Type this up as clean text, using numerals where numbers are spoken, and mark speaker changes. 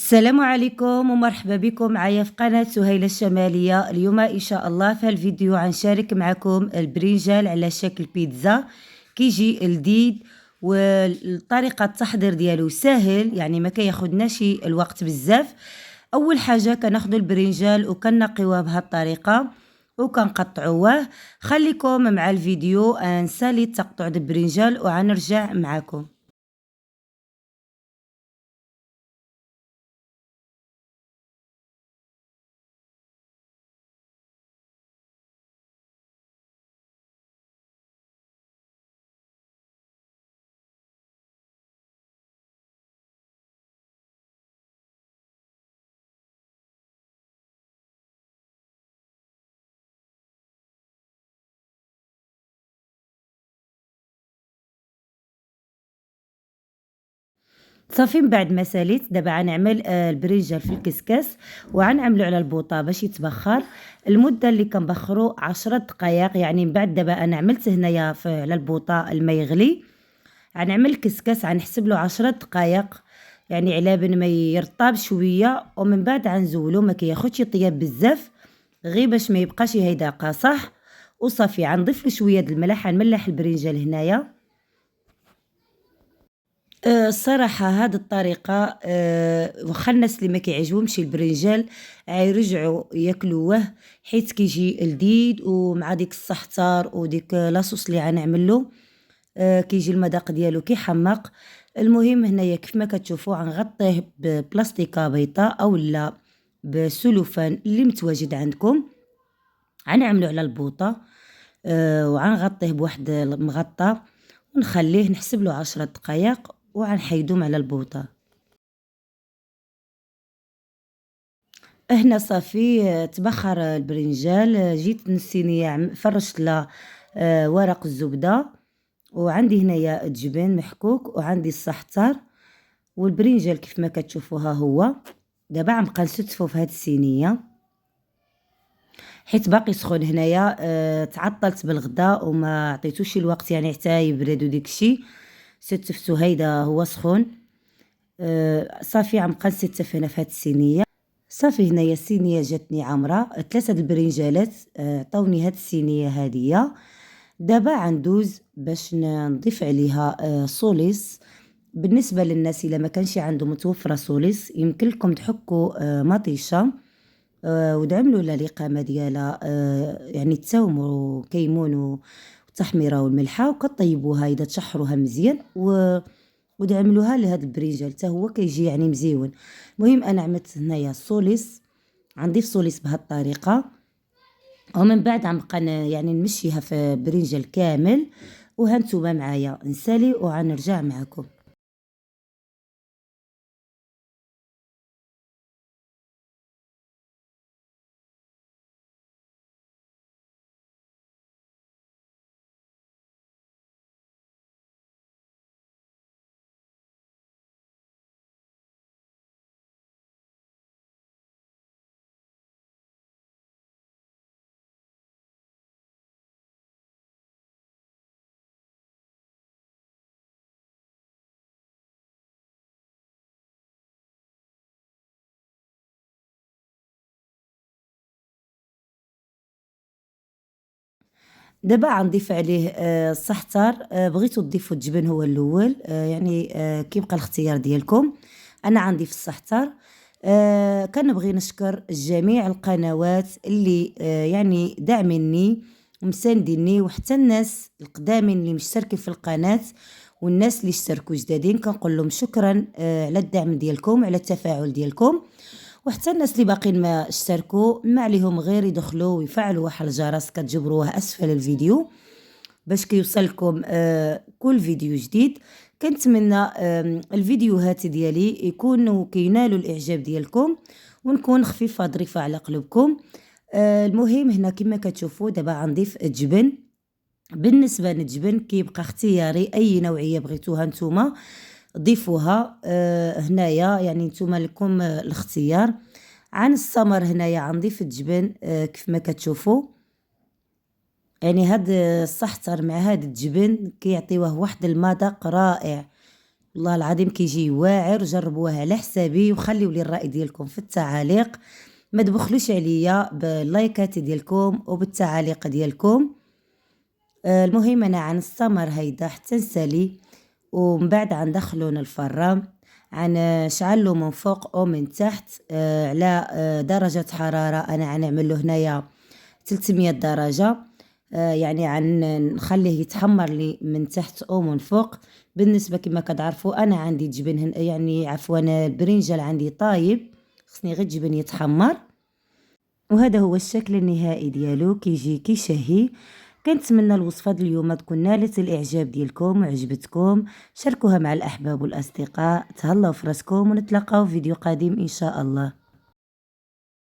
Speaker 1: السلام عليكم ومرحبا بكم معايا في قناة سهيلة الشمالية. اليوم إن شاء الله في الفيديو غنشارك معكم البرنجال على شكل بيتزا. كيجي لذيذ وطريقة التحضير ديالو سهل، يعني ما كياخدناش الوقت بزاف. أول حاجة كناخدو البرنجال وكنقيوه بهذه الطريقة وكنقطعوه. خليكم مع الفيديو نسالي تقطع البرنجال وغنرجع معكم. صافي من بعد ما ساليت دابا غنعمل البرنجال في الكسكاس وغنعملو على البوطه باش يتبخر. المده اللي كنبخرو 10 دقائق، يعني من بعد دابا انا عملت هنايا على البوطه الماء يغلي. غنعمل الكسكاس غنحسب له 10 دقائق، يعني على بال ما يرطب شويه، ومن بعد غنزولو. ما كياخدش يطيب بزاف، غير باش ما يبقاش هيدا قاصح. وصافي غنضيف له شويه د الملح، غنملح البرنجال هنايا. الصراحة هاد الطريقة واخا الناس اللي ما كيعجبهمش البرنجال غيرجعوا ياكلوه، حيت كيجي لذيذ ومع ديك الزعتر وديك لاصوص اللي غنعملو. كيجي المذاق ديالو كيحمق. المهم هنايا كيف ما كتشوفوا غنغطيه ببلاستيكه بيضاء اولا بسلوفان اللي متواجد عندكم. غنعملو على البوطه وغنغطيه بواحد المغطى ونخليه نحسب له 10 دقائق وغنحيدوه على البوطه. هنا صافي تبخر البرنجال. جيت نسيني فرشت له ورق الزبده، وعندي هنايا الجبن محكوك وعندي الزعتر والبرنجال كيف ما كتشوفوها. هو دابا غنبقى نستفو في هاد الصينيه حيت باقي سخون هنايا. تعطلت بالغدا وما عطيتوش الوقت يعني حتى يبرد وديك الشيء. ستفتو هيدا هو سخون. صافي غنبقى نستف هنا في هاد الصينيه. صافي هنايا الصينيه جاتني عامره 3 د البرنجالات. عطاوني هاد الصينيه هاديه. دابا غندوز باش نضيف عليها صوليص. بالنسبه للناس الا ما كانش عندهم متوفره صوليص، يمكن لكم تحكوا مطيشه وتعملوا لها الإقامة ديالها. يعني الثوم وكيمون والتحميرة والملحة وكطيبوها إذا تشحروها مزيان ودعملوها لهاد البرنجال حتى هو كيجي يعني مزيون. المهم أنا عملت هنايا الصوليص، غنضيف صوليص بهاد الطريقة، ومن بعد غنبقى يعني نمشيها في برنجال كامل. وهانتوما معايا نسالي وغنرجع معكم. دابا غنضيف عليه الزعتر. بغيتو تضيفوا الجبن هو الأول، يعني كيبقى الاختيار ديالكم. أنا غنضيف الزعتر. كنبغي نشكر جميع القنوات اللي يعني داعميني ومسانديني، وحتى الناس القدامين اللي مشتركين في القناة والناس اللي اشتركوا جدادين كنقول لهم شكرا على الدعم ديالكم، على التفاعل ديالكم. وحتى الناس اللي باقيين ما اشتركوا ما عليهم غير يدخلوا ويفعلوا واحد الجرس كتجبروه اسفل الفيديو باش كيوصلكم كل فيديو جديد. كنتمنى الفيديوهات ديالي يكونوا كينالوا الاعجاب ديالكم ونكون خفيفه ظريفه على قلوبكم. المهم هنا كما كتشوفوا دابا غنضيف الجبن. بالنسبه للجبن كيبقى اختياري، اي نوعيه بغيتوها نتوما ضيفوها. هنايا يعني نتوما لكم الاختيار. عن السمر هنايا غنضيف الجبن كيف ما كتشوفوا. يعني هاد الصحتر مع هاد الجبن كيعطيوه واحد المذاق رائع. والله العظيم كيجي واعر. جربوها على حسابي وخليو لي الرأي ديالكم في التعاليق. ما تبخلوش عليا باللايكات ديالكم وبالتعاليق ديالكم. المهم انا غنستمر هيدا حتى نسالي، ومن بعد غندخلون الفران، غنشعلو من فوق ومن تحت على درجة حرارة. انا غنعملو هنايا 300 درجة. يعني غنخليه يتحمر لي من تحت ومن فوق. بالنسبة كما كتعرفوا انا عندي جبن يعني عفوا البرنجال عندي طايب، خصني غير الجبن يتحمر. وهذا هو الشكل النهائي ديالو، كيجي كيشهي. كنتمنى الوصفة ديال اليوم تكون نالت الاعجاب ديالكم وعجبتكم. شاركوها مع الاحباب والاصدقاء. تهلاو في راسكم ونتلاقاو في فيديو قادم ان شاء الله.